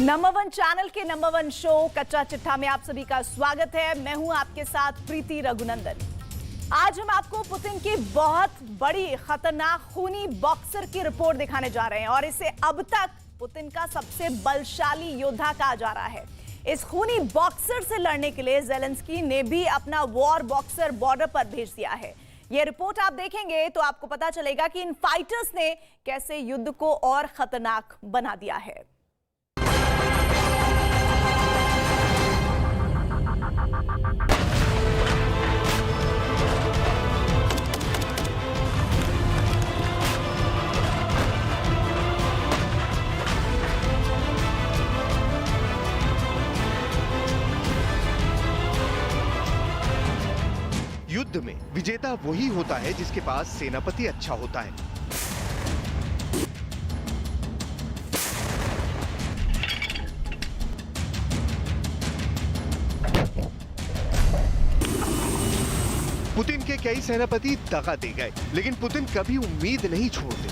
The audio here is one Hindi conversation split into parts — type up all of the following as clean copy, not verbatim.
नंबर वन चैनल के नंबर वन शो कच्चा चिट्ठा में आप सभी का स्वागत है। मैं हूं आपके साथ प्रीति रघुनंदन। आज हम आपको पुतिन की बहुत बड़ी खतरनाक खूनी बॉक्सर की रिपोर्ट दिखाने जा रहे हैं और इसे अब तक पुतिन का सबसे बलशाली योद्धा कहा जा रहा है। इस खूनी बॉक्सर से लड़ने के लिए ज़ेलेंस्की ने भी अपना वॉर बॉक्सर बॉर्डर पर भेज दिया है। यह रिपोर्ट आप देखेंगे तो आपको पता चलेगा कि इन फाइटर्स ने कैसे युद्ध को और खतरनाक बना दिया है। युद्ध में विजेता वही होता है जिसके पास सेनापति अच्छा होता है। पुतिन के कई सेनापति दगा दे गए, लेकिन पुतिन कभी उम्मीद नहीं छोड़ते।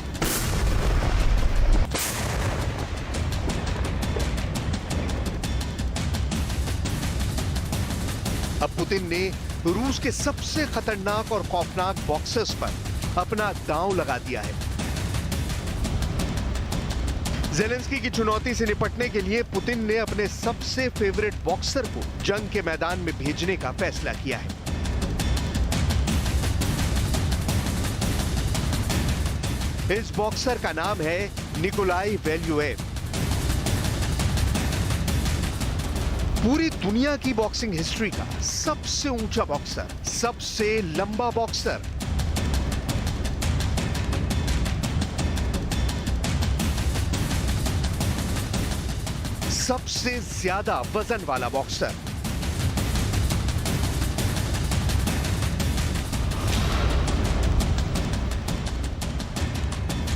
अब पुतिन ने रूस के सबसे खतरनाक और खौफनाक बॉक्सर्स पर अपना दांव लगा दिया है। ज़ेलेंस्की की चुनौती से निपटने के लिए पुतिन ने अपने सबसे फेवरेट बॉक्सर को जंग के मैदान में भेजने का फैसला किया है। इस बॉक्सर का नाम है निकोलाई वैल्युएव। पूरी दुनिया की बॉक्सिंग हिस्ट्री का सबसे ऊंचा बॉक्सर, सबसे लंबा बॉक्सर, सबसे ज्यादा वजन वाला बॉक्सर,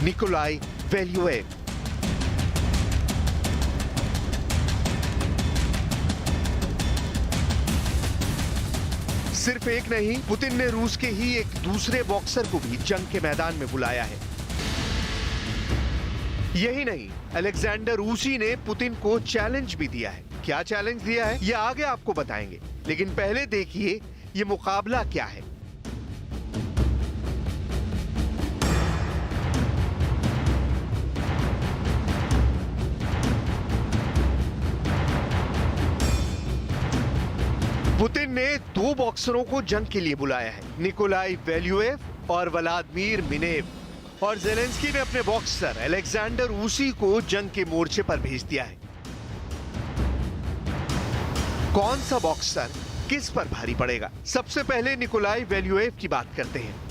निकोलाई वैल्युएव। सिर्फ एक नहीं, पुतिन ने रूस के ही एक दूसरे बॉक्सर को भी जंग के मैदान में बुलाया है। यही नहीं, अलेक्जेंडर ऊसी ने पुतिन को चैलेंज भी दिया है। क्या चैलेंज दिया है ये आगे आपको बताएंगे, लेकिन पहले देखिए ये मुकाबला क्या है। पुतिन ने दो बॉक्सरों को जंग के लिए बुलाया है, निकोलाई वैल्युएव और व्लादिमीर मिनेव। और ज़ेलेंस्की ने अपने बॉक्सर अलेक्जेंडर ऊसी को जंग के मोर्चे पर भेज दिया है। कौन सा बॉक्सर किस पर भारी पड़ेगा? सबसे पहले निकोलाई वैल्युएव की बात करते हैं।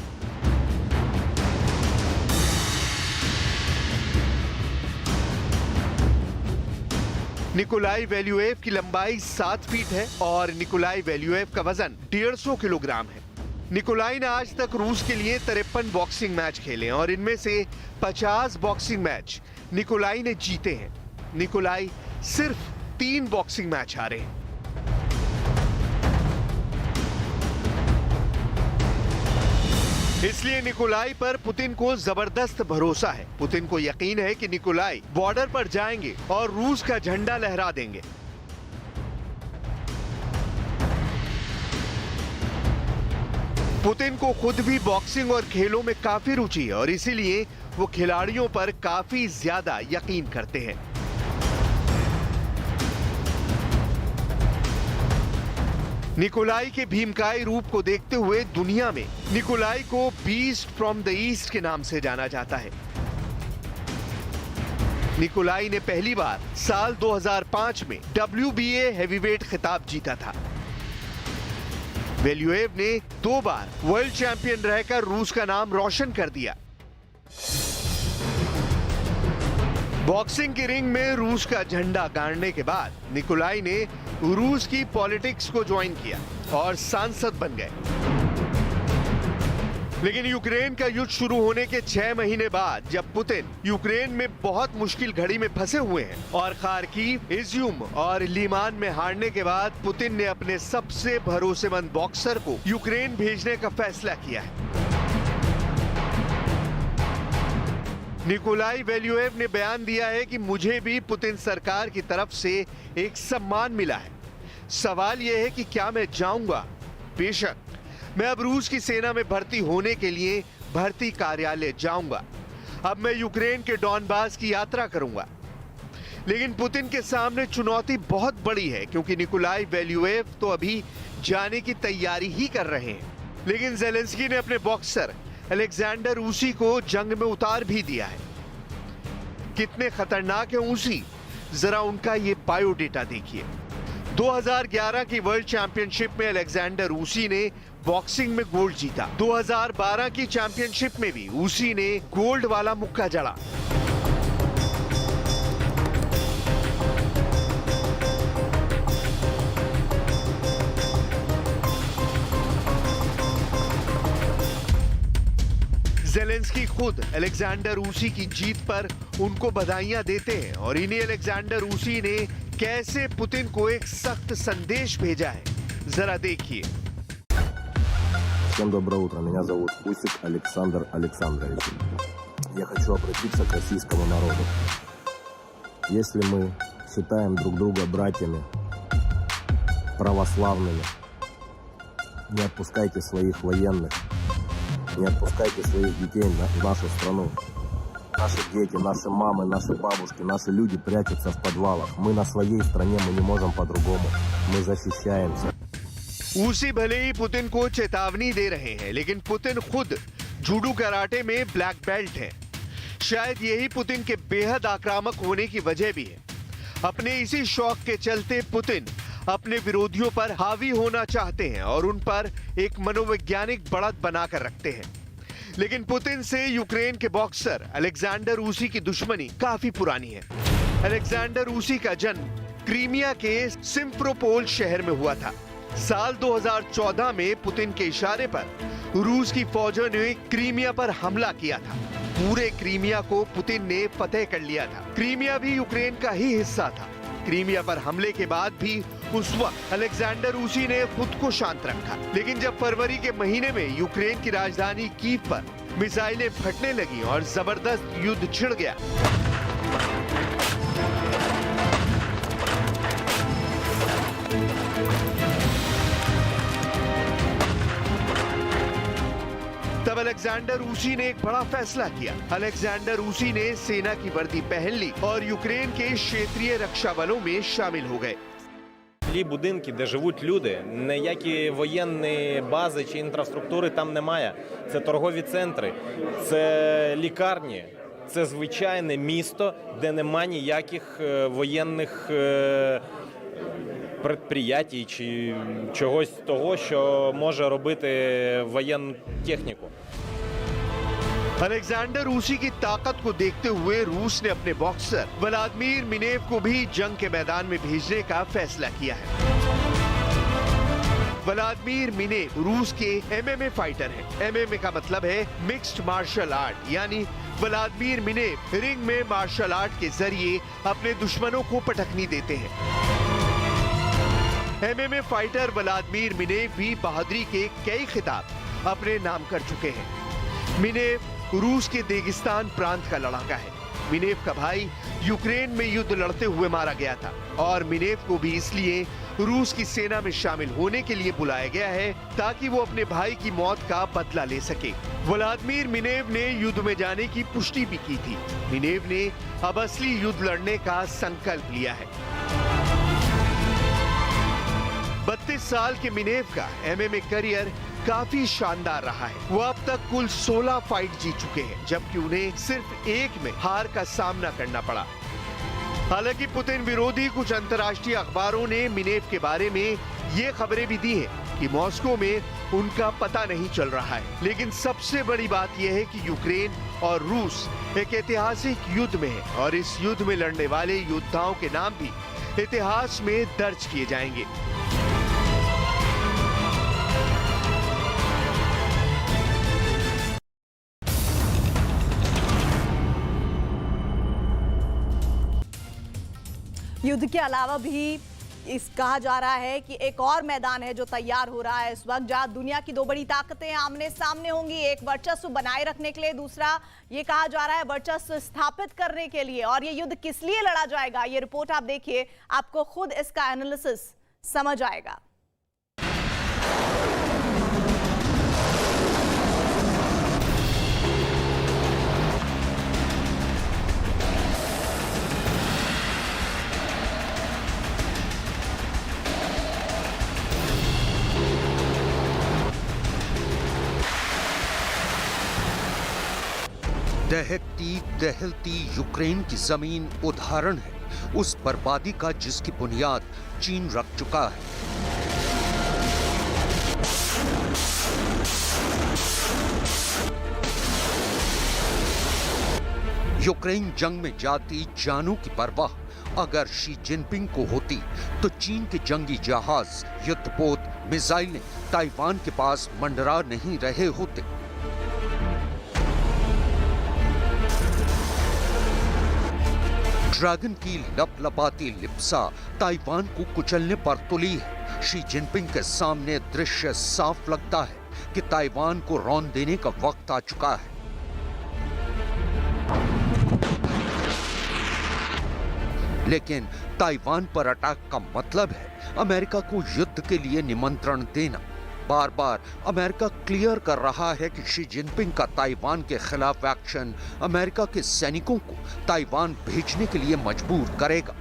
निकोलाई वैल्युएव की लंबाई 7 फीट है और निकोलाई वैल्युएव का वजन 150 किलोग्राम है। निकोलाई ने आज तक रूस के लिए 53 बॉक्सिंग मैच खेले और इनमें से 50 बॉक्सिंग मैच निकोलाई ने जीते हैं। निकोलाई सिर्फ 3 बॉक्सिंग मैच हारे हैं। इसलिए निकोलाई पर पुतिन को जबरदस्त भरोसा है। पुतिन को यकीन है कि निकोलाई बॉर्डर पर जाएंगे और रूस का झंडा लहरा देंगे। पुतिन को खुद भी बॉक्सिंग और खेलों में काफी रुचि है और इसीलिए वो खिलाड़ियों पर काफी ज्यादा यकीन करते हैं। निकोलाई के भीमकाय रूप को देखते हुए दुनिया में निकोलाई को बीस्ट फ्रॉम द ईस्ट के नाम से जाना जाता है। निकोलाई ने पहली बार साल 2005 में WBA हेवीवेट खिताब जीता था। वैल्युएव ने 2 बार वर्ल्ड चैंपियन रहकर रूस का नाम रोशन कर दिया। बॉक्सिंग की रिंग में रूस का झंडा गाड़ने के बाद निकोलाई ने रूस की पॉलिटिक्स को ज्वाइन किया और सांसद बन गए। लेकिन यूक्रेन का युद्ध शुरू होने के 6 महीने बाद जब पुतिन यूक्रेन में बहुत मुश्किल घड़ी में फंसे हुए हैं और खार्किव, इज्यूम और लीमान में हारने के बाद पुतिन ने अपने सबसे भरोसेमंद बॉक्सर को यूक्रेन भेजने का फैसला किया है। निकोलाई वेल्युएव ने बयान दिया है कि मुझे भी पुतिन सरकार की तरफ से एक सम्मान मिला है। सवाल यह है कि क्या मैं जाऊंगा? बेशक, मैं अब रूस की सेना में भर्ती होने के लिए भर्ती कार्यालय जाऊंगा। अब मैं यूक्रेन के डॉनबास की यात्रा करूंगा। लेकिन पुतिन के सामने चुनौती बहुत बड़ी है, क्योंकि निकोलाई वेल्युएव तो अभी जाने की तैयारी ही कर रहे हैं। लेकिन ज़ेलेंस्की ने अपने बॉक्सर अलेक्जेंडर ऊसी को जंग में उतार भी दिया है। कितने खतरनाक है ऊसी, जरा उनका ये बायोडेटा देखिए। 2011 की वर्ल्ड चैंपियनशिप में अलेक्जेंडर ऊसी ने बॉक्सिंग में गोल्ड जीता। 2012 की चैंपियनशिप में भी ऊसी ने गोल्ड वाला मुक्का जड़ा। ज़ेलेंस्की खुद अलेक्जेंडर ऊसी की जीत पर उनको बधाइयां देते हैं और इन्हीं अलेक्जेंडर ऊसी ने कैसे पुतिन को एक सख्त संदेश भेजा है, जरा देखिए। Всем доброе утро, меня зовут Усик Александр Александрович. Я хочу обратиться к российскому народу. Если мы считаем друг друга братьями, православными, не отпускайте своих военных, не отпускайте своих детей в нашу страну. Наши дети, наши мамы, наши бабушки, наши люди прячутся в подвалах. Мы на своей стране, мы не можем по-другому. Мы защищаемся. ऊसी भले ही पुतिन को चेतावनी दे रहे हैं, लेकिन पुतिन खुद जूडो कराटे में ब्लैक बेल्ट है। शायद यही पुतिन के बेहद आक्रामक होने की वजह भी है। अपने इसी शौक के चलते पुतिन अपने विरोधियों पर हावी होना चाहते हैं और उन पर एक मनोवैज्ञानिक बढ़त बनाकर रखते हैं। लेकिन पुतिन से यूक्रेन के बॉक्सर अलेक्जेंडर ऊसी की दुश्मनी काफी पुरानी है। अलेक्जेंडर ऊसी का जन्म क्रीमिया के सिम्फरोपोल शहर में हुआ था। साल 2014 में पुतिन के इशारे पर रूस की फौजों ने क्रीमिया पर हमला किया था। पूरे क्रीमिया को पुतिन ने फतेह कर लिया था। क्रीमिया भी यूक्रेन का ही हिस्सा था। क्रीमिया पर हमले के बाद भी उस वक्त अलेक्जेंडर ऊसी ने खुद को शांत रखा। लेकिन जब फरवरी के महीने में यूक्रेन की राजधानी कीव पर मिसाइलें फटने लगी और जबरदस्त युद्ध छिड़ गया, तब अलेक्जेंडर ऊसी ने एक बड़ा फैसला किया। अलेक्जेंडर ऊसी ने सेना की वर्दी पहन ली और यूक्रेन के क्षेत्रीय रक्षा बलों में शामिल हो गए। Ті будинки, де живуть люди, ніякі воєнні бази чи інфраструктури там немає. Це торгові центри, це лікарні, це звичайне місто, де немає ніяких воєнних предприятій чи чогось того, що може робити воєнну техніку. अलेक्जेंडर ऊसी की ताकत को देखते हुए रूस ने अपने बॉक्सर व्लादिमीर मिनेव को भी जंग के मैदान में भेजने का फैसला किया है। व्लादिमीर मिनेव रूस के एमएमए फाइटर हैं। एमएमए का मतलब है मिक्स्ड मार्शल आर्ट, यानी व्लादिमीर मिनेव रिंग में मार्शल आर्ट के जरिए अपने दुश्मनों को पटखनी देते हैं। एमएमए फाइटर व्लादिमीर मिनेव भी बहादुरी के कई खिताब अपने नाम कर चुके हैं। मिनेव रूस के देगिस्तान प्रांत का लड़ाका है। मिनेव का भाई यूक्रेन में युद्ध लड़ते हुए मारा गया था और मिनेव को भी इसलिए रूस की सेना में शामिल होने के लिए बुलाया गया है ताकि वो अपने भाई की मौत का बदला ले सके। व्लादिमीर मिनेव ने युद्ध में जाने की पुष्टि भी की थी। मिनेव ने अब असली युद्ध लड़ने का संकल्प लिया है। 32 साल के मिनेव का एमएमए करियर काफी शानदार रहा है। वो अब तक कुल 16 फाइट जीत चुके हैं, जबकि उन्हें सिर्फ एक में हार का सामना करना पड़ा। हालांकि पुतिन विरोधी कुछ अंतर्राष्ट्रीय अखबारों ने मिनेव के बारे में ये खबरें भी दी हैं कि मॉस्को में उनका पता नहीं चल रहा है। लेकिन सबसे बड़ी बात यह है कि यूक्रेन और रूस एक ऐतिहासिक युद्ध में है और इस युद्ध में लड़ने वाले योद्धाओं के नाम भी इतिहास में दर्ज किए जाएंगे। युद्ध के अलावा भी कहा जा रहा है कि एक और मैदान है जो तैयार हो रहा है इस वक्त, जहां दुनिया की दो बड़ी ताकतें आमने सामने होंगी। एक वर्चस्व बनाए रखने के लिए, दूसरा ये कहा जा रहा है वर्चस्व स्थापित करने के लिए। और ये युद्ध किस लिए लड़ा जाएगा, ये रिपोर्ट आप देखिए, आपको खुद इसका एनालिसिस समझ आएगा। दहकती दहलती यूक्रेन की जमीन उदाहरण है उस बर्बादी का जिसकी बुनियाद चीन रख चुका है। यूक्रेन जंग में जाती जानों की परवाह अगर शी जिनपिंग को होती तो चीन के जंगी जहाज, युद्धपोत, मिसाइलें ताइवान के पास मंडरा नहीं रहे होते। ड्रैगन की लपलपाती लिप्सा ताइवान को कुचलने पर तुली है। शी जिनपिंग के सामने दृश्य साफ लगता है कि ताइवान को रौंद देने का वक्त आ चुका है। लेकिन ताइवान पर अटैक का मतलब है अमेरिका को युद्ध के लिए निमंत्रण देना। बार बार अमेरिका क्लियर कर रहा है कि शी जिनपिंग का ताइवान के खिलाफ एक्शन अमेरिका के सैनिकों को ताइवान भेजने के लिए मजबूर करेगा।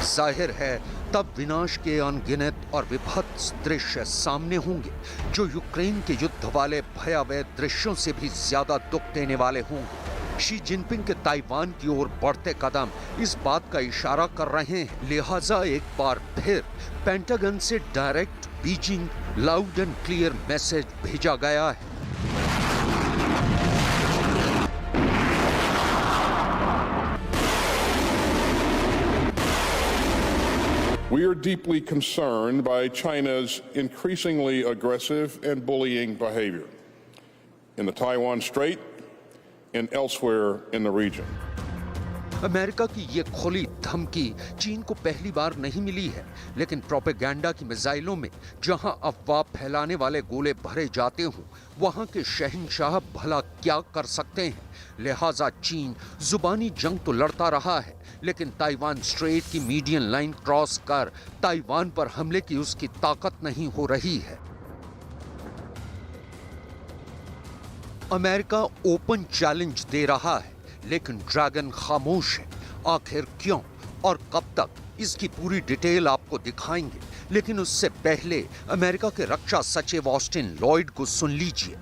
जाहिर है तब विनाश के अनगिनत और विभत्स दृश्य सामने होंगे जो यूक्रेन के युद्ध वाले भयावह दृश्यों से भी ज्यादा दुख देने वाले होंगे। शी जिनपिंग के ताइवान की ओर बढ़ते कदम इस बात का इशारा कर रहे हैं, लिहाजा एक बार फिर पेंटागन से direct Beijing loud and clear message भेजा गया है। We are deeply concerned by China's increasingly aggressive and bullying behavior in the Taiwan Strait and elsewhere in the region. America की ये खुली धमकी चीन को पहली बार नहीं मिली है, लेकिन प्रोपेगेंडा की मिसाइलों में जहां अफवाह फैलाने वाले गोले भरे जाते हों, वहां के शहंशाह भला क्या कर सकते हैं। लिहाजा चीन जुबानी जंग तो लड़ता रहा है, लेकिन ताइवान स्ट्रेट की मीडियन लाइन क्रॉस कर ताइवान पर हमले की उसकी ताकत नहीं हो रही है। अमेरिका ओपन चैलेंज दे रहा है, लेकिन ड्रैगन खामोश है। आखिर क्यों और कब तक, इसकी पूरी डिटेल आपको दिखाएंगे, लेकिन उससे पहले अमेरिका के रक्षा सचिव ऑस्टिन लॉयड को सुन लीजिए।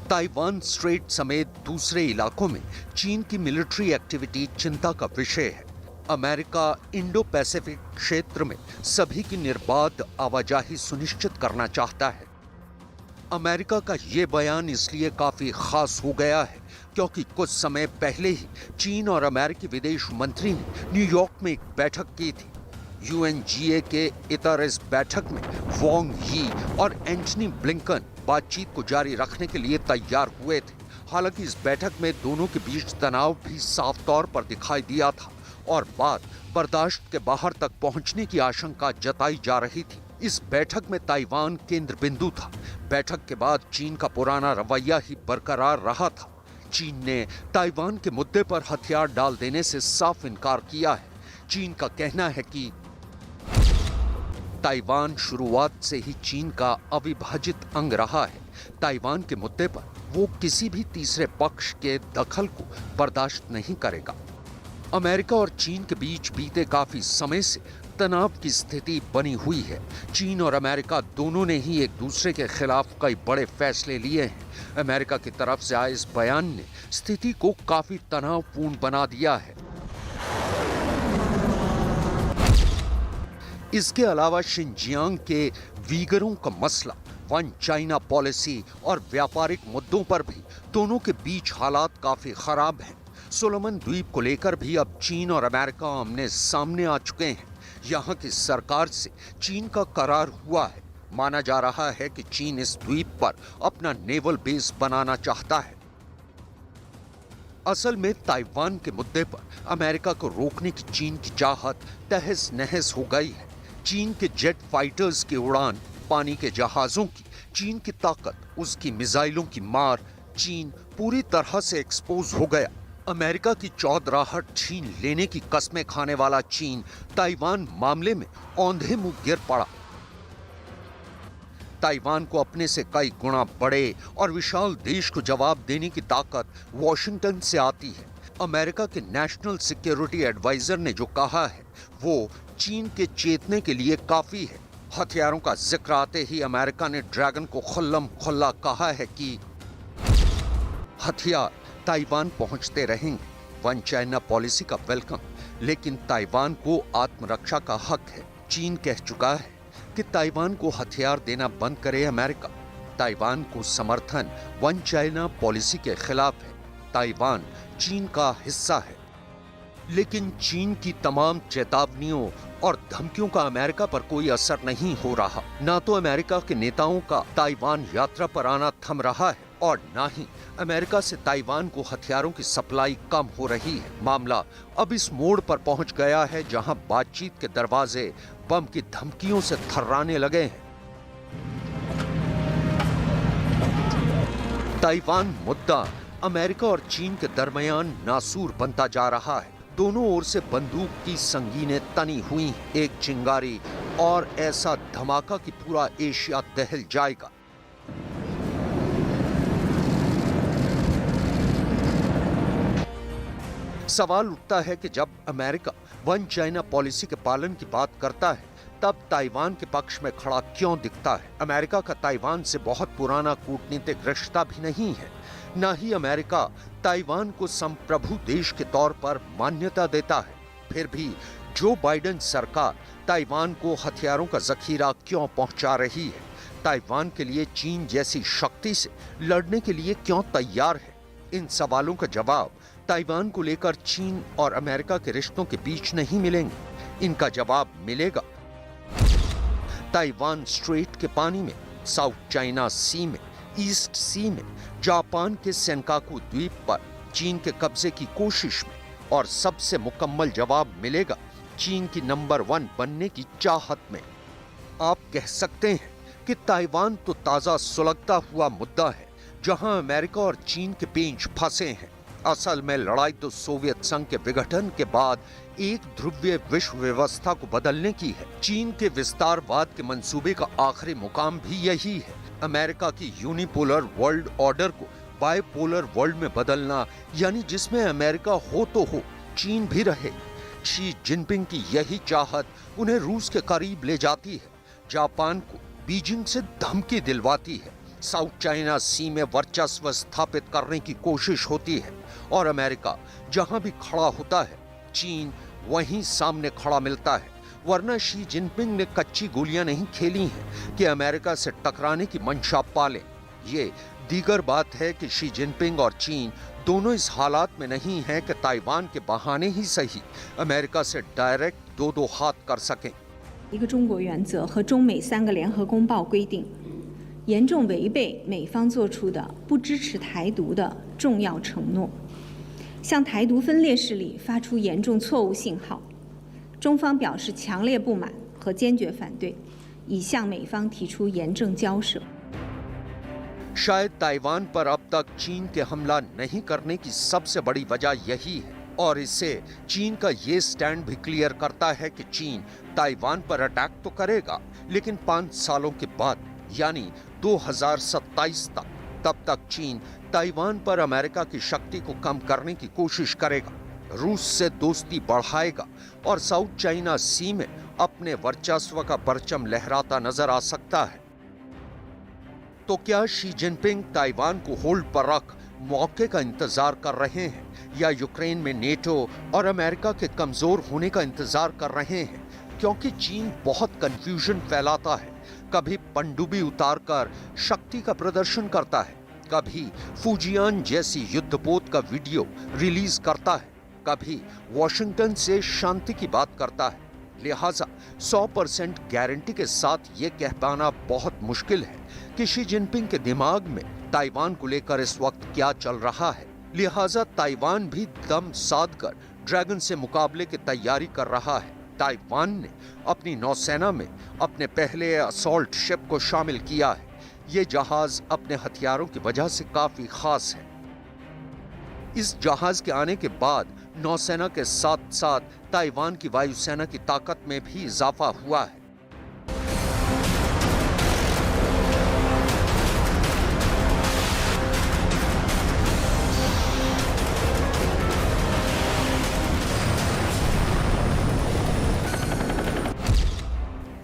ताइवान स्ट्रेट समेत दूसरे इलाकों में चीन की मिलिट्री एक्टिविटी चिंता का विषय है। अमेरिका इंडो पैसिफिक क्षेत्र में सभी की निर्बाध आवाजाही सुनिश्चित करना चाहता है। अमेरिका का ये बयान इसलिए काफी खास हो गया है क्योंकि कुछ समय पहले ही चीन और अमेरिकी विदेश मंत्री ने न्यूयॉर्क में एक बैठक की थी। यूएनजीए के इतर इस बैठक में वांग यी और एंटनी ब्लिंकन बातचीत को जारी रखने के लिए तैयार हुए थे। हालांकि इस बैठक में दोनों के बीच तनाव भी साफ तौर पर दिखाई दिया था और बात बर्दाश्त के बाहर तक पहुंचने की आशंका जताई जा रही थी। इस बैठक में ताइवान केंद्र बिंदु था। बैठक के बाद चीन का पुराना रवैया ही बरकरार रहा था। चीन ने ताइवान के मुद्दे पर हथियार डाल देने से साफ इनकार किया है। चीन का कहना है कि ताइवान शुरुआत से ही चीन का अविभाजित अंग रहा है। ताइवान के मुद्दे पर वो किसी भी तीसरे पक्ष के दखल को बर्दाश्त नहीं करेगा। अमेरिका और चीन के बीच बीते काफी समय से तनाव की स्थिति बनी हुई है। चीन और अमेरिका दोनों ने ही एक दूसरे के खिलाफ कई बड़े फैसले लिए हैं। अमेरिका की तरफ से आए इस बयान ने स्थिति को काफी तनावपूर्ण बना दिया है। इसके अलावा शिनजियांग के वीगरों का मसला, वन चाइना पॉलिसी और व्यापारिक मुद्दों पर भी दोनों के बीच हालात काफी खराब हैं। सोलोमन द्वीप को लेकर भी अब चीन और अमेरिका आमने सामने आ चुके हैं। यहाँ की सरकार से चीन का करार हुआ है। माना जा रहा है कि चीन इस द्वीप पर अपना नेवल बेस बनाना चाहता है। असल में ताइवान के मुद्दे पर अमेरिका को रोकने की चीन की चाहत तहस नहस हो गई है। चीन के जेट फाइटर्स की उड़ान, पानी के जहाजों की, चीन की ताकत, उसकी मिसाइलों की मार, चीन पूरी तरह से एक्सपोज हो गया। अमेरिका की चौधराहट छीन लेने की कस्में खाने वाला चीन ताइवान मामले में औंधे मुंह गिर पड़ा। ताइवान को अपने से कई गुना बड़े और विशाल देश को जवाब देने की ताकत वॉशिंगटन से आती है। अमेरिका के नेशनल सिक्योरिटी एडवाइजर ने जो कहा है वो चीन के चेतने के लिए काफी है। हथियारों का जिक्र आते ही अमेरिका ने ड्रैगन को खुल्लम खुल्ला कहा है कि हथियार ताइवान पहुंचते रहेंगे। वन चाइना पॉलिसी का वेलकम, लेकिन ताइवान को आत्मरक्षा का हक है। चीन कह चुका है कि ताइवान को हथियार देना बंद करे अमेरिका। ताइवान को समर्थन वन चाइना पॉलिसी के खिलाफ है। ताइवान चीन का हिस्सा है, लेकिन चीन की तमाम चेतावनियों और धमकियों का अमेरिका पर कोई असर नहीं हो रहा। ना तो अमेरिका के नेताओं का ताइवान यात्रा पर आना थम रहा है और ना ही अमेरिका से ताइवान को हथियारों की सप्लाई कम हो रही है। मामला अब इस मोड़ पर पहुंच गया है जहां बातचीत के दरवाजे बम की धमकियों से थर्राने लगे हैं। ताइवान मुद्दा अमेरिका और चीन के दरमियान नासूर बनता जा रहा है। दोनों ओर से बंदूक की संगीनें तनी हुई, एक चिंगारी और ऐसा धमाका कि पूरा एशिया दहल जाएगा। सवाल उठता है कि जब अमेरिका वन चाइना पॉलिसी के पालन की बात करता है तब ताइवान के पक्ष में खड़ा क्यों दिखता है? अमेरिका का ताइवान से बहुत पुराना कूटनीतिक रिश्ता भी नहीं है। न ही अमेरिका ताइवान को संप्रभु देश के तौर पर मान्यता देता है। फिर भी जो बाइडेन सरकार ताइवान को हथियारों का जखीरा क्यों पहुंचा रही है? ताइवान के लिए चीन जैसी शक्ति से लड़ने के लिए क्यों तैयार है? इन सवालों का जवाब ताइवान को लेकर चीन और अमेरिका के रिश्तों के बीच नहीं मिलेंगे। इनका जवाब मिलेगा ताइवान स्ट्रेट के पानी में, साउथ चाइना सी में, ईस्ट सी में, जापान के सेनकाकू द्वीप पर चीन के कब्जे की कोशिश में, और सबसे मुकम्मल जवाब मिलेगा चीन की नंबर 1 बनने की चाहत में। आप कह सकते हैं कि ताइवान तो ताजा सुलगता हुआ मुद्दा है जहां अमेरिका और चीन के पेंच फंसे हैं। असल में लड़ाई तो सोवियत संघ के विघटन के बाद एक ध्रुवीय विश्व व्यवस्था को बदलने की है। चीन के विस्तारवाद के मंसूबे का आखिरी मुकाम भी यही है। अमेरिका की यूनिपोलर वर्ल्ड ऑर्डर को बायपोलर वर्ल्ड में बदलना, यानी जिसमें अमेरिका हो तो हो, चीन भी रहे। शी जिनपिंग की यही चाहत उन्हें रूस के करीब ले जाती है, जापान को बीजिंग से धमकी दिलवाती है, साउथ चाइना सी में वर्चस्व स्थापित करने की कोशिश होती है, और अमेरिका जहां भी खड़ा होता है चीन वहीं सामने खड़ा मिलता है। वरना शी जिनपिंग ने कच्ची गोलियां नहीं खेली हैं कि अमेरिका से टकराने की मंशा पाले। ये दीगर बात है कि शी जिनपिंग और चीन दोनों इस हालात में नहीं हैं कि ताइवान के बहाने ही सही अमेरिका से डायरेक्ट दो हाथ कर सकें। 一个中国原则和中美3个联合公报规定，严重违背美方作出的不支持台独的重要承诺，向台独分裂势力发出严重错误信号。中方表示强烈不满和坚决反对，已向美方提出严正交涉。 शायद ताइवान पर अब तक चीन के हमला नहीं करने की सबसे बड़ी वजह यही है, और इससे चीन का ये स्टैंड भी क्लियर करता है कि चीन ताइवान पर अटैक तो करेगा, लेकिन 5 सालों के बाद यानी 2027 तब तक चीन ताइवान पर अमेरिका की शक्ति को कम करने की कोशिश करेगा, रूस से दोस्ती बढ़ाएगा और साउथ चाइना सी में अपने वर्चस्व का परचम लहराता नजर आ सकता है। तो क्या शी जिनपिंग ताइवान को होल्ड पर रख मौके का इंतजार कर रहे हैं, या यूक्रेन में नेटो और अमेरिका के कमजोर होने का इंतजार कर रहे हैं? क्योंकि चीन बहुत कंफ्यूजन फैलाता है, कभी पनडुब्बी उतारकर शक्ति का प्रदर्शन करता है, कभी फुजियान जैसी युद्धपोत का वीडियो रिलीज करता है, कभी वॉशिंगटन से शांति की बात करता है। लिहाजा 100% गारंटी के साथ ये कह पाना बहुत मुश्किल है कि शी जिनपिंग के दिमाग में ताइवान को लेकर इस वक्त क्या चल रहा है। लिहाजा ताइवान भी दम साधकर ड्रैगन से मुकाबले की तैयारी कर रहा है। ताइवान ने अपनी नौसेना में अपने पहले असॉल्ट शिप को शामिल किया है। ये जहाज अपने हथियारों की वजह से काफी खास है। इस जहाज के आने के बाद नौसेना के साथ साथ ताइवान की वायुसेना की ताकत में भी इजाफा हुआ है।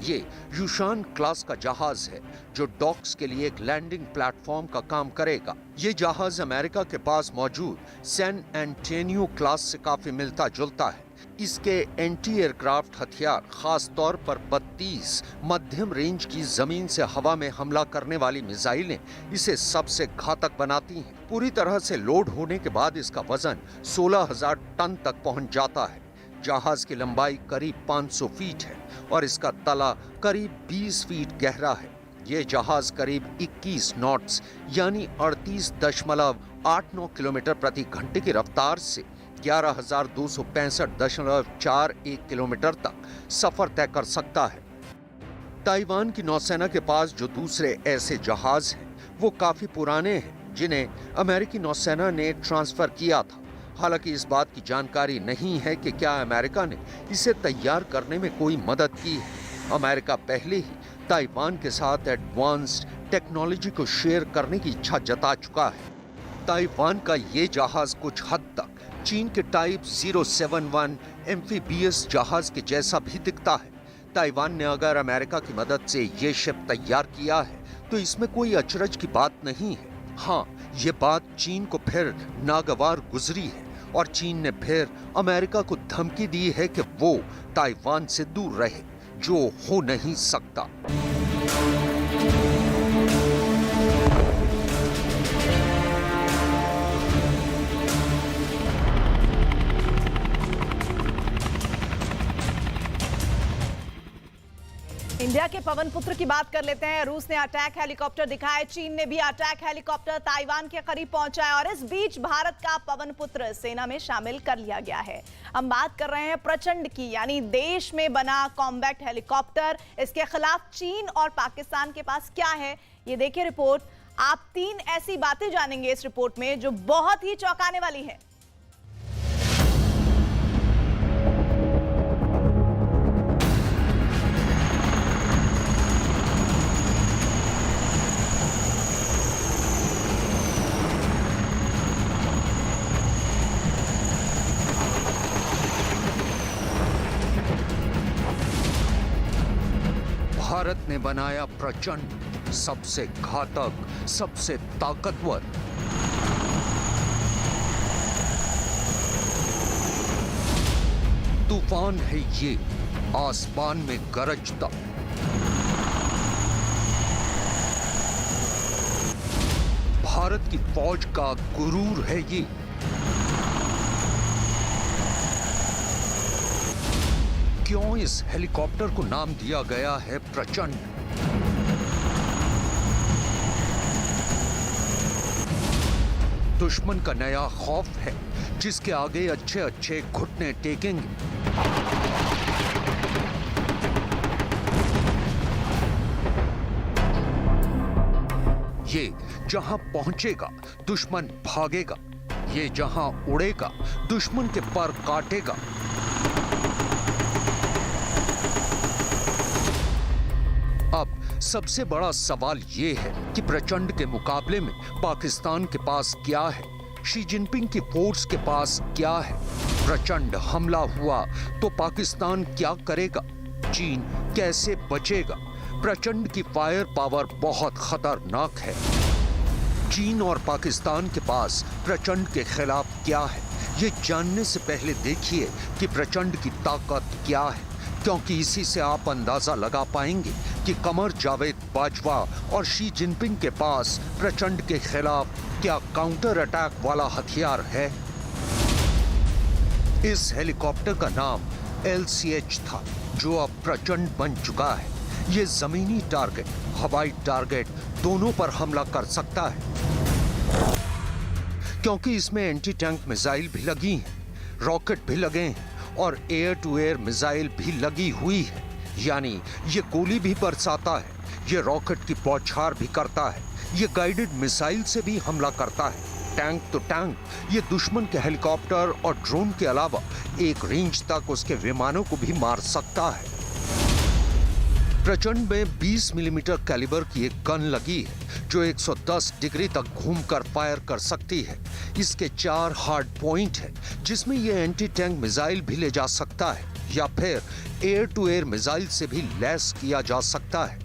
ये युशान क्लास का जहाज है जो डॉक्स के लिए एक लैंडिंग प्लेटफॉर्म का काम करेगा। ये जहाज अमेरिका के पास मौजूद सैन एंटोनियो क्लास से काफी मिलता जुलता है। इसके एंटी एयरक्राफ्ट हथियार खास तौर पर 32 मध्यम रेंज की जमीन से हवा में हमला करने वाली मिसाइलें इसे सबसे घातक बनाती हैं। पूरी तरह से लोड होने के बाद इसका वजन 16,000 टन तक पहुंच जाता है। जहाज की लंबाई करीब 500 फीट है और इसका तला करीब 20 फीट गहरा है। ये जहाज करीब 21 नॉट्स यानी 38.89 किलोमीटर प्रति घंटे की रफ्तार से 11,265.41 किलोमीटर तक सफर तय कर सकता है। ताइवान की नौसेना के पास जो दूसरे ऐसे जहाज हैं, वो काफी पुराने हैं जिन्हें अमेरिकी नौसेना ने ट्रांसफर किया था। हालांकि इस बात की जानकारी नहीं है कि क्या अमेरिका ने इसे तैयार करने में कोई मदद की है। अमेरिका पहले ही ताइवान के साथ एडवांस्ड टेक्नोलॉजी को शेयर करने की इच्छा जता चुका है। ताइवान का ये जहाज कुछ हद तक चीन के टाइप 071 एम्फीबियस जहाज के जैसा भी दिखता है। ताइवान ने अगर अमेरिका की मदद से ये शिप तैयार किया है तो इसमें कोई अचरज की बात नहीं है। हाँ, ये बात चीन को फिर नागवार गुजरी है और चीन ने फिर अमेरिका को धमकी दी है कि वो ताइवान से दूर रहे, जो हो नहीं सकता। इंडिया के पवन पुत्र की बात कर लेते हैं। रूस ने अटैक हेलीकॉप्टर दिखाए, चीन ने भी अटैक हेलीकॉप्टर ताइवान के करीब पहुंचाया और इस बीच भारत का पवन पुत्र सेना में शामिल कर लिया गया है। हम बात कर रहे हैं प्रचंड की, यानी देश में बना कॉम्बैट हेलीकॉप्टर। इसके खिलाफ चीन और पाकिस्तान के पास क्या है, ये देखिए रिपोर्ट। आप 3 ऐसी बातें जानेंगे इस रिपोर्ट में जो बहुत ही चौंकाने वाली है। भारत ने बनाया प्रचंड, सबसे घातक, सबसे ताकतवर तूफान है ये, आसमान में गरजता। भारत की फौज का गुरूर है ये। क्यों इस हेलीकॉप्टर को नाम दिया गया है प्रचंड? दुश्मन का नया खौफ है जिसके आगे अच्छे अच्छे घुटने टेकेंगे। ये जहां पहुंचेगा दुश्मन भागेगा, ये जहां उड़ेगा दुश्मन के पर काटेगा। अब सबसे बड़ा सवाल ये है कि प्रचंड के मुकाबले में पाकिस्तान के पास क्या है, शी जिनपिंग की फोर्स के पास क्या है। प्रचंड हमला हुआ तो पाकिस्तान क्या करेगा, चीन कैसे बचेगा। प्रचंड की फायर पावर बहुत खतरनाक है। चीन और पाकिस्तान के पास प्रचंड के खिलाफ क्या है, ये जानने से पहले देखिए कि प्रचंड की ताकत क्या है, क्योंकि इसी से आप अंदाजा लगा पाएंगे कि कमर जावेद बाजवा और शी जिनपिंग के पास प्रचंड के खिलाफ क्या काउंटर अटैक वाला हथियार है। इस हेलीकॉप्टर का नाम LCH था, जो अब प्रचंड बन चुका है। ये जमीनी टारगेट, हवाई टारगेट दोनों पर हमला कर सकता है। क्योंकि इसमें एंटी टैंक मिसाइल भी लगी हैं, रॉकेट भी लगे हैं और एयर टू एयर मिसाइल भी लगी हुई है। यानी ये गोली भी बरसाता है, ये रॉकेट की बौछार भी करता है, ये गाइडेड मिसाइल से भी हमला करता है। टैंक तो टैंक, ये दुश्मन के हेलीकॉप्टर और ड्रोन के अलावा एक रेंज तक उसके विमानों को भी मार सकता है। प्रचंड में 20 मिलीमीटर कैलिबर की एक गन लगी है जो 110 डिग्री तक घूमकर फायर कर सकती है। इसके 4 हार्ड पॉइंट है जिसमें यह एंटी टैंक मिसाइल भी ले जा सकता है या फिर एयर टू एयर मिसाइल से भी लैस किया जा सकता है।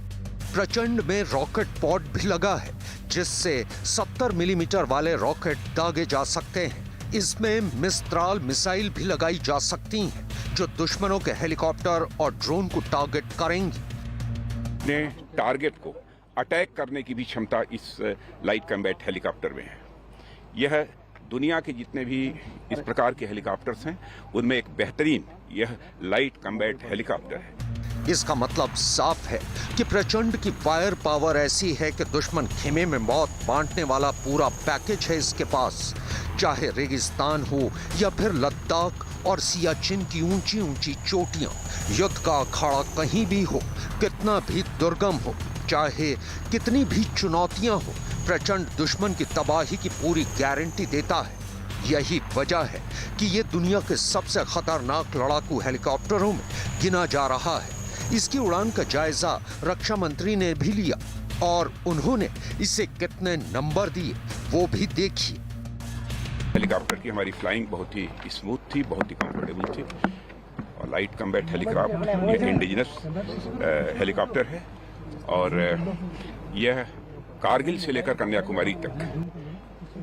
प्रचंड में रॉकेट पॉड भी लगा है जिससे 70 मिलीमीटर वाले रॉकेट दागे जा सकते हैं। इसमें मिस्त्राल मिसाइल भी लगाई जा सकती हैं जो दुश्मनों के हेलीकॉप्टर और ड्रोन को टारगेट करेंगी। ने टारगेट को अटैक करने की भी क्षमता इस लाइट कॉम्बैट हेलीकॉप्टर में है। यह दुनिया के जितने भी इस प्रकार के हेलीकॉप्टर्स हैं उनमें एक बेहतरीन यह लाइट कॉम्बैट हेलीकॉप्टर है। इसका मतलब साफ है कि प्रचंड की फायर पावर ऐसी है कि दुश्मन खेमे में मौत बांटने वाला पूरा पैकेज है इसके पास। चाहे रेगिस्तान हो या फिर लद्दाख और सियाचिन की ऊंची ऊंची चोटियां, युद्ध का अखाड़ा कहीं भी हो, कितना भी दुर्गम हो, चाहे कितनी भी चुनौतियां हो, प्रचंड दुश्मन की तबाही की पूरी गारंटी देता है। यही वजह है कि ये दुनिया के सबसे खतरनाक लड़ाकू हेलीकॉप्टरों में गिना जा रहा है। इसकी उड़ान का जायजा रक्षा मंत्री ने भी लिया और उन्होंने इसे कितने नंबर दिए वो भी देखिए। हेलीकॉप्टर की हमारी फ्लाइंग बहुत ही स्मूथ थी, बहुत ही कंफर्टेबल थी और लाइट कॉम्बैट हेलीकॉप्टर ये इंडिजिनस हेलीकॉप्टर है और यह कारगिल से लेकर कन्याकुमारी तक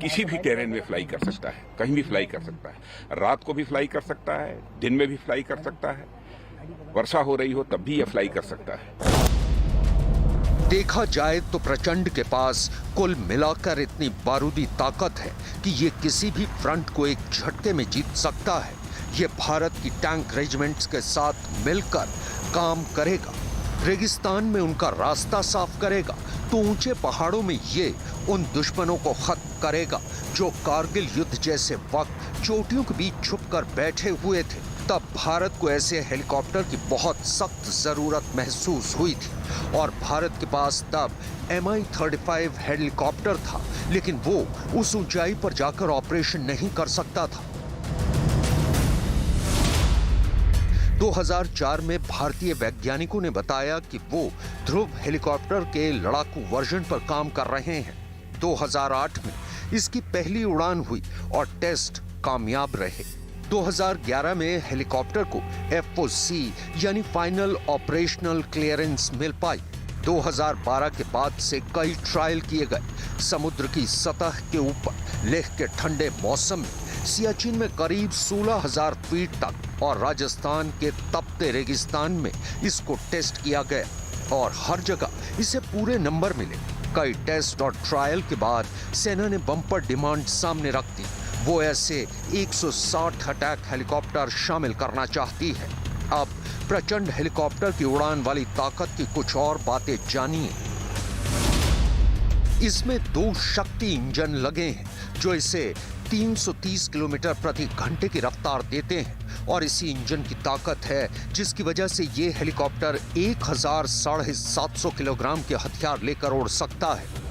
किसी भी टेरेन में फ्लाई कर सकता है, कहीं भी फ्लाई कर सकता है, रात को भी फ्लाई कर सकता है, दिन में भी फ्लाई कर सकता है, वर्षा हो रही हो तब भी यह फ्लाई कर सकता है। देखा जाए तो प्रचंड के पास कुल मिलाकर इतनी बारूदी ताकत है कि ये किसी भी फ्रंट को एक झटके में जीत सकता है। ये भारत की टैंक रेजिमेंट्स के साथ मिलकर काम करेगा, रेगिस्तान में उनका रास्ता साफ करेगा तो ऊंचे पहाड़ों में ये उन दुश्मनों को खत्म करेगा जो कारगिल युद्ध जैसे वक्त चोटियों के बीच छुपकर बैठे हुए थे। तब भारत को ऐसे हेलीकॉप्टर की बहुत सख्त जरूरत महसूस हुई थी और भारत के पास तब Mi-35 हेलीकॉप्टर था, लेकिन वो उस ऊंचाई पर जाकर ऑपरेशन नहीं कर सकता था। 2004 में भारतीय वैज्ञानिकों ने बताया कि वो ध्रुव हेलीकॉप्टर के लड़ाकू वर्जन पर काम कर रहे हैं। 2008 में इसकी पहली उड़ान हुई और टेस्ट कामयाब रहे। 2011 में हेलीकॉप्टर को FOC यानी फाइनल ऑपरेशनल क्लियरेंस मिल पाई। 2012 के बाद से कई ट्रायल किए गए। समुद्र की सतह के ऊपर लेह के ठंडे मौसम में, सियाचिन में करीब 16,000 फीट तक और राजस्थान के तपते रेगिस्तान में इसको टेस्ट किया गया और हर जगह इसे पूरे नंबर मिले। कई टेस्ट और ट्रायल के बाद सेना ने बम्पर डिमांड सामने रख दी। वो ऐसे 160 अटैक हेलीकॉप्टर शामिल करना चाहती है। अब प्रचंड हेलीकॉप्टर की उड़ान वाली ताकत की कुछ और बातें जानिए। इसमें 2 शक्ति इंजन लगे हैं जो इसे 330 किलोमीटर प्रति घंटे की रफ्तार देते हैं और इसी इंजन की ताकत है जिसकी वजह से ये हेलीकॉप्टर 1,750 किलोग्राम के हथियार लेकर उड़ सकता है।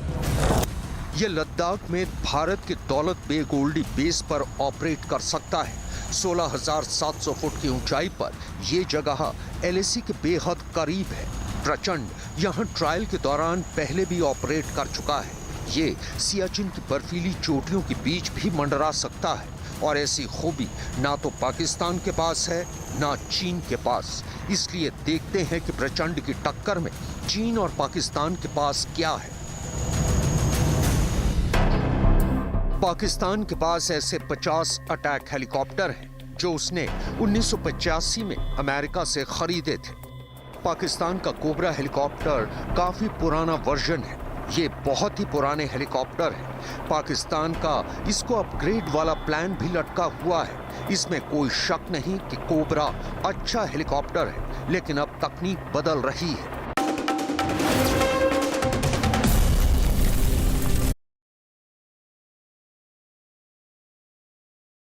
ये लद्दाख में भारत के दौलत बेग ओल्डी बेस पर ऑपरेट कर सकता है। 16,700 फुट की ऊंचाई पर यह जगह LAC के बेहद करीब है। प्रचंड यहाँ ट्रायल के दौरान पहले भी ऑपरेट कर चुका है। ये सियाचिन की बर्फीली चोटियों के बीच भी मंडरा सकता है और ऐसी खूबी ना तो पाकिस्तान के पास है ना चीन के पास। इसलिए देखते हैं कि प्रचंड की टक्कर में चीन और पाकिस्तान के पास क्या है। पाकिस्तान के पास ऐसे 50 अटैक हेलीकॉप्टर हैं जो उसने 1985 में अमेरिका से खरीदे थे। पाकिस्तान का कोबरा हेलीकॉप्टर काफी पुराना वर्जन है। ये बहुत ही पुराने हेलीकॉप्टर है। पाकिस्तान का इसको अपग्रेड वाला प्लान भी लटका हुआ है। इसमें कोई शक नहीं कि कोबरा अच्छा हेलीकॉप्टर है, लेकिन अब तकनीक बदल रही है।